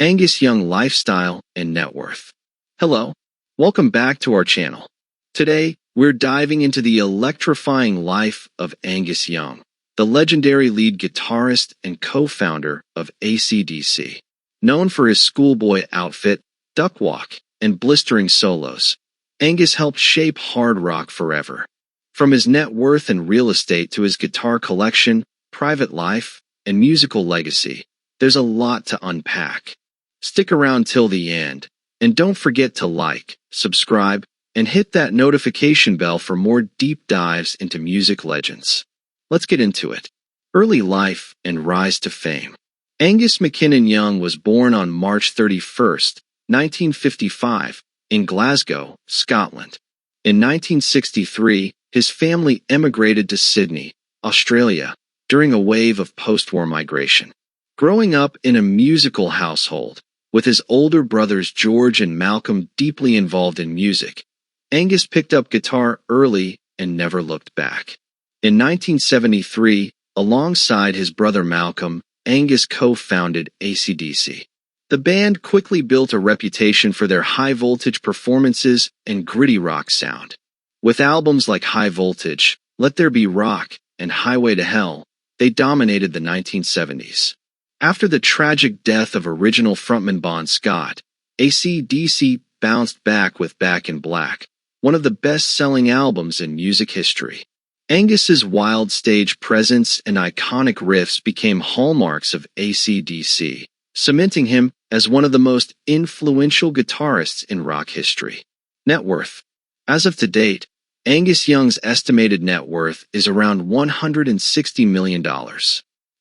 Angus Young lifestyle and net worth. Hello, welcome back to our channel. Today, we're diving into the electrifying life of Angus Young, the legendary lead guitarist and co-founder of AC/DC. Known for his schoolboy outfit, duck walk, and blistering solos, Angus helped shape hard rock forever. From his net worth and real estate to his guitar collection, private life, and musical legacy, there's a lot to unpack. Stick around till the end, and don't forget to like, subscribe, and hit that notification bell for more deep dives into music legends. Let's get into it. Early life and rise to fame. Angus MacKinnon Young was born on March 31st, 1955, in Glasgow, Scotland. In 1963, his family emigrated to Sydney, Australia, during a wave of post-war migration. Growing up in a musical household, with his older brothers George and Malcolm deeply involved in music, Angus picked up guitar early and never looked back. In 1973, alongside his brother Malcolm, Angus co-founded AC/DC. The band quickly built a reputation for their high-voltage performances and gritty rock sound. With albums like High Voltage, Let There Be Rock, and Highway to Hell, they dominated the 1970s. After the tragic death of original frontman Bon Scott, AC/DC bounced back with Back in Black, one of the best-selling albums in music history. Angus's wild stage presence and iconic riffs became hallmarks of AC/DC, cementing him as one of the most influential guitarists in rock history. Net worth. As of to date, Angus Young's estimated net worth is around $160 million.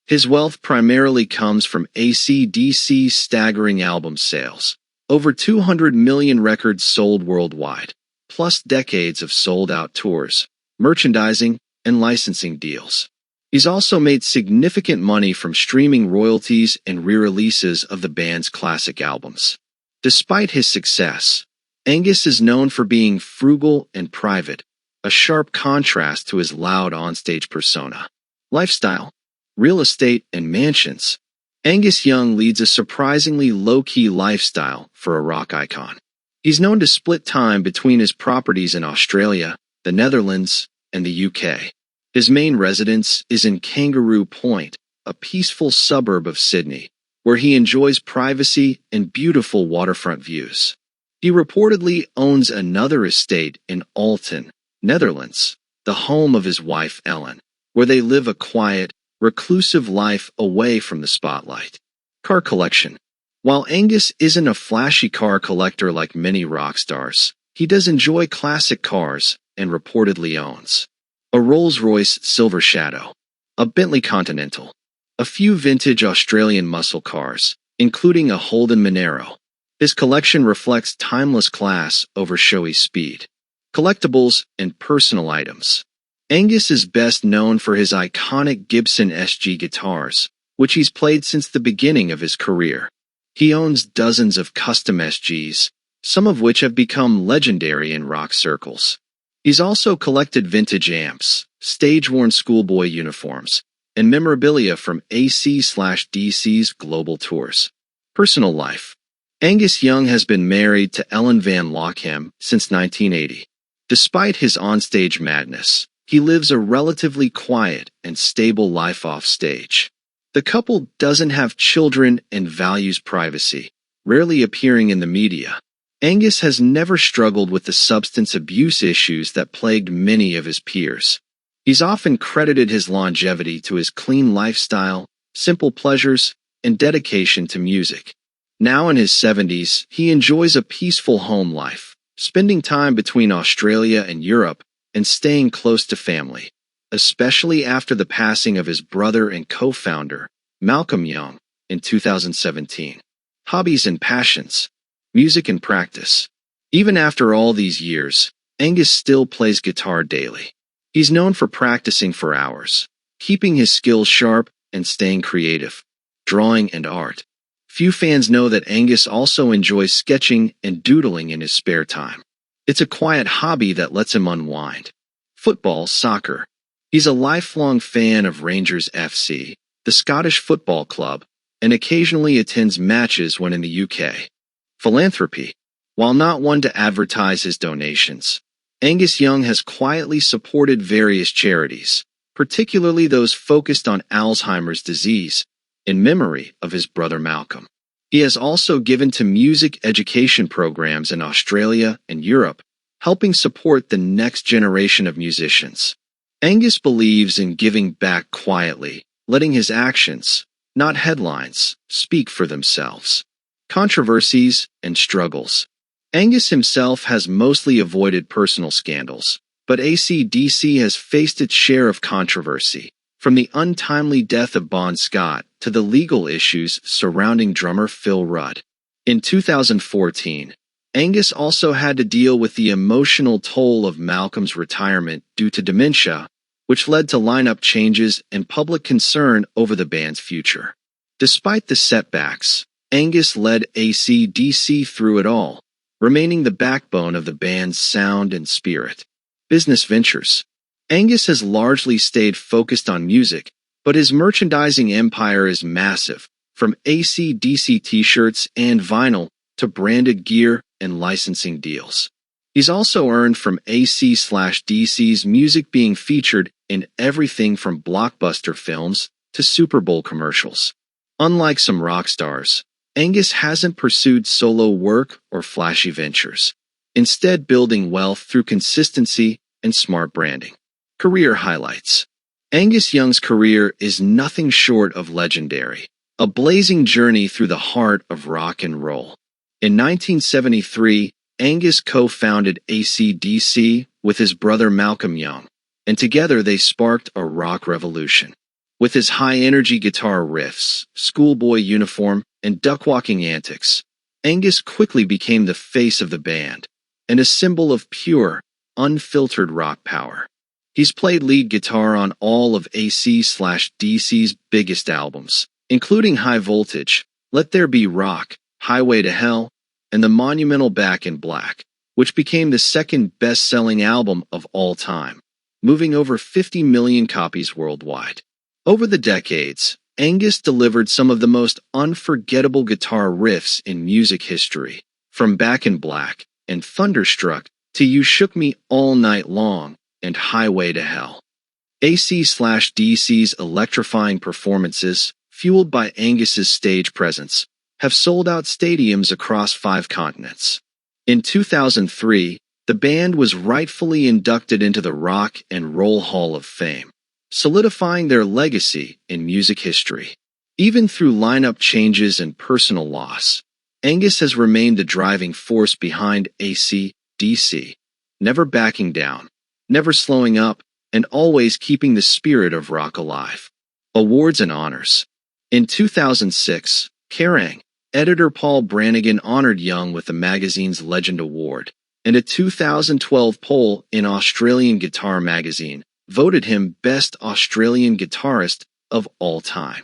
His wealth primarily comes from AC/DC's staggering album sales, over 200 million records sold worldwide, plus decades of sold-out tours, merchandising, and licensing deals. He's also made significant money from streaming royalties and re-releases of the band's classic albums. Despite his success, Angus is known for being frugal and private, a sharp contrast to his loud onstage persona. Lifestyle. Real estate and mansions. Angus Young leads a surprisingly low-key lifestyle for a rock icon. He's known to split time between his properties in Australia, the Netherlands, and the UK. His main residence is in Kangaroo Point, a peaceful suburb of Sydney, where he enjoys privacy and beautiful waterfront views. He reportedly owns another estate in Alton, Netherlands, the home of his wife Ellen, where they live a quiet, reclusive life away from the spotlight. Car collection. While Angus isn't a flashy car collector like many rock stars, he does enjoy classic cars and reportedly owns a Rolls-Royce Silver Shadow, a Bentley Continental, a few vintage Australian muscle cars, including a Holden Monaro. His collection reflects timeless class over showy speed. Collectibles and personal items. Angus is best known for his iconic Gibson SG guitars, which he's played since the beginning of his career. He owns dozens of custom SGs, some of which have become legendary in rock circles. He's also collected vintage amps, stage-worn schoolboy uniforms, and memorabilia from AC/DC's global tours. Personal life. Angus Young has been married to Ellen Van Lockham since 1980. Despite his onstage madness, he lives a relatively quiet and stable life off stage. The couple doesn't have children and values privacy, rarely appearing in the media. Angus has never struggled with the substance abuse issues that plagued many of his peers. He's often credited his longevity to his clean lifestyle, simple pleasures, and dedication to music. Now in his 70s, he enjoys a peaceful home life, spending time between Australia and Europe, and staying close to family, especially after the passing of his brother and co-founder, Malcolm Young, in 2017. Hobbies and passions. Music and practice. Even after all these years, Angus still plays guitar daily. He's known for practicing for hours, keeping his skills sharp, and staying creative. Drawing and art. Few fans know that Angus also enjoys sketching and doodling in his spare time. It's a quiet hobby that lets him unwind. Football, soccer. He's a lifelong fan of Rangers FC, the Scottish football club, and occasionally attends matches when in the UK. Philanthropy. While not one to advertise his donations, Angus Young has quietly supported various charities, particularly those focused on Alzheimer's disease, in memory of his brother Malcolm. He has also given to music education programs in Australia and Europe, helping support the next generation of musicians. Angus believes in giving back quietly, letting his actions, not headlines, speak for themselves. Controversies and struggles. Angus himself has mostly avoided personal scandals, but AC/DC has faced its share of controversy, from the untimely death of Bon Scott to the legal issues surrounding drummer Phil Rudd. In 2014, Angus also had to deal with the emotional toll of Malcolm's retirement due to dementia, which led to lineup changes and public concern over the band's future. Despite the setbacks, Angus led AC/DC through it all, remaining the backbone of the band's sound and spirit. Business ventures. Angus has largely stayed focused on music, but his merchandising empire is massive, from AC/DC t-shirts and vinyl to branded gear and licensing deals. He's also earned from AC/DC's music being featured in everything from blockbuster films to Super Bowl commercials. Unlike some rock stars, Angus hasn't pursued solo work or flashy ventures, instead building wealth through consistency and smart branding. Career highlights. Angus Young's career is nothing short of legendary, a blazing journey through the heart of rock and roll. In 1973, Angus co-founded AC/DC with his brother Malcolm Young, and together they sparked a rock revolution. With his high-energy guitar riffs, schoolboy uniform, and duck-walking antics, Angus quickly became the face of the band, and a symbol of pure, unfiltered rock power. He's played lead guitar on all of AC/DC's biggest albums, including High Voltage, Let There Be Rock, Highway to Hell, and the monumental Back in Black, which became the second best-selling album of all time, moving over 50 million copies worldwide. Over the decades, Angus delivered some of the most unforgettable guitar riffs in music history, from Back in Black and Thunderstruck to You Shook Me All Night Long and Highway to Hell. AC/DC's electrifying performances, fueled by Angus's stage presence, have sold out stadiums across 5 continents. In 2003, the band was rightfully inducted into the Rock and Roll Hall of Fame, solidifying their legacy in music history. Even through lineup changes and personal loss, Angus has remained the driving force behind AC/DC, never backing down, never slowing up, and always keeping the spirit of rock alive. Awards and honors. In 2006, Kerrang! Editor Paul Brannigan honored Young with the magazine's Legend Award, and a 2012 poll in Australian Guitar magazine voted him Best Australian Guitarist of all time.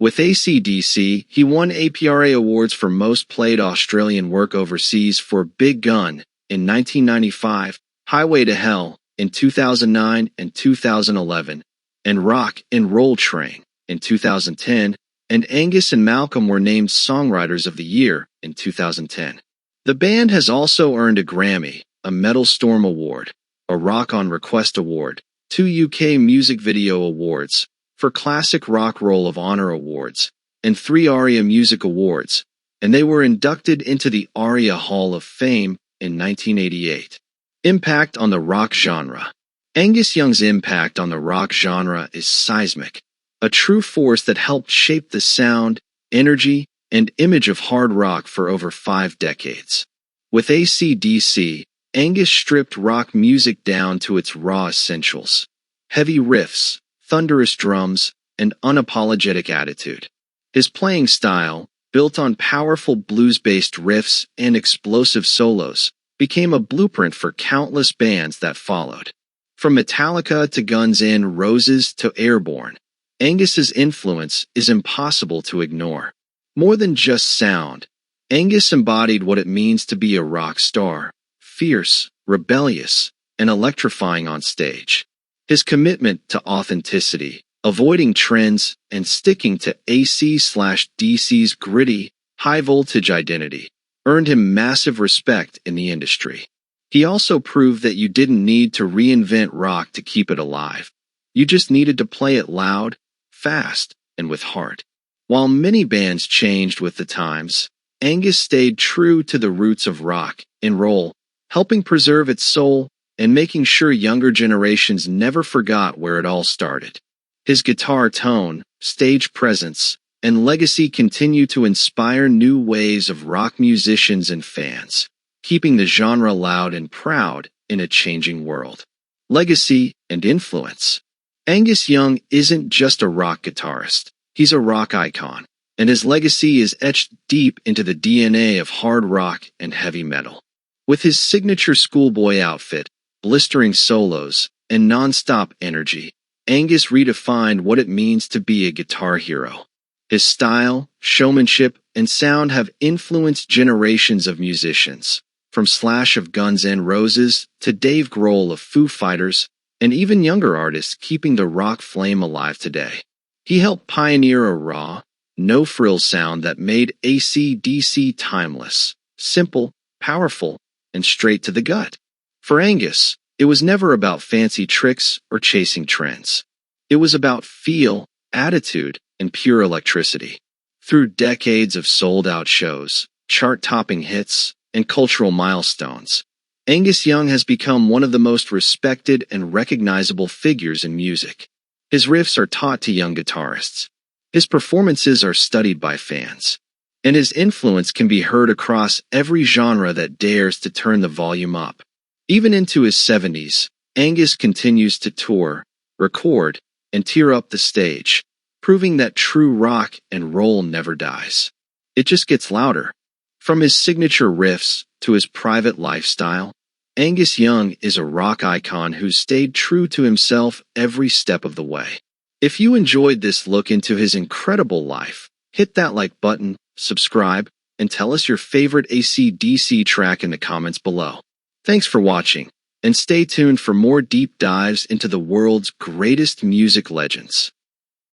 With AC/DC, he won APRA awards for Most Played Australian Work Overseas for Big Gun in 1995, Highway to Hell in 2009 and 2011, and Rock and Roll Train in 2010, and Angus and Malcolm were named Songwriters of the Year in 2010. The band has also earned a Grammy, a Metal Storm Award, a Rock on Request Award, 2 UK Music Video Awards, for Classic Rock Roll of Honor Awards, and 3 ARIA Music Awards, and they were inducted into the ARIA Hall of Fame in 1988. Impact on the rock genre. Angus Young's impact on the rock genre is seismic, a true force that helped shape the sound, energy, and image of hard rock for over 5 decades. With AC/DC, Angus stripped rock music down to its raw essentials: heavy riffs, thunderous drums, and unapologetic attitude. His playing style, built on powerful blues-based riffs and explosive solos, became a blueprint for countless bands that followed. From Metallica to Guns N' Roses to Airborne, Angus's influence is impossible to ignore. More than just sound, Angus embodied what it means to be a rock star: fierce, rebellious, and electrifying on stage. His commitment to authenticity, avoiding trends and sticking to AC/DC's gritty, high-voltage identity earned him massive respect in the industry. He also proved that you didn't need to reinvent rock to keep it alive. You just needed to play it loud, fast, and with heart. While many bands changed with the times, Angus stayed true to the roots of rock and roll, helping preserve its soul and making sure younger generations never forgot where it all started. His guitar tone, stage presence, and legacy continue to inspire new waves of rock musicians and fans, keeping the genre loud and proud in a changing world. Legacy and influence. Angus Young isn't just a rock guitarist, he's a rock icon, and his legacy is etched deep into the DNA of hard rock and heavy metal. With his signature schoolboy outfit, blistering solos, and non-stop energy, Angus redefined what it means to be a guitar hero. His style, showmanship, and sound have influenced generations of musicians, from Slash of Guns N' Roses to Dave Grohl of Foo Fighters, and even younger artists keeping the rock flame alive today. He helped pioneer a raw, no-frills sound that made AC/DC timeless, simple, powerful, and straight to the gut. For Angus, it was never about fancy tricks or chasing trends. It was about feel, attitude, and pure electricity. Through decades of sold-out shows, chart-topping hits, and cultural milestones, Angus Young has become one of the most respected and recognizable figures in music. His riffs are taught to young guitarists. His performances are studied by fans. And his influence can be heard across every genre that dares to turn the volume up. Even into his 70s, Angus continues to tour, record, and tear up the stage, proving that true rock and roll never dies. It just gets louder. From his signature riffs to his private lifestyle, Angus Young is a rock icon who stayed true to himself every step of the way. If you enjoyed this look into his incredible life, hit that like button, subscribe, and tell us your favorite AC/DC track in the comments below. Thanks for watching, and stay tuned for more deep dives into the world's greatest music legends.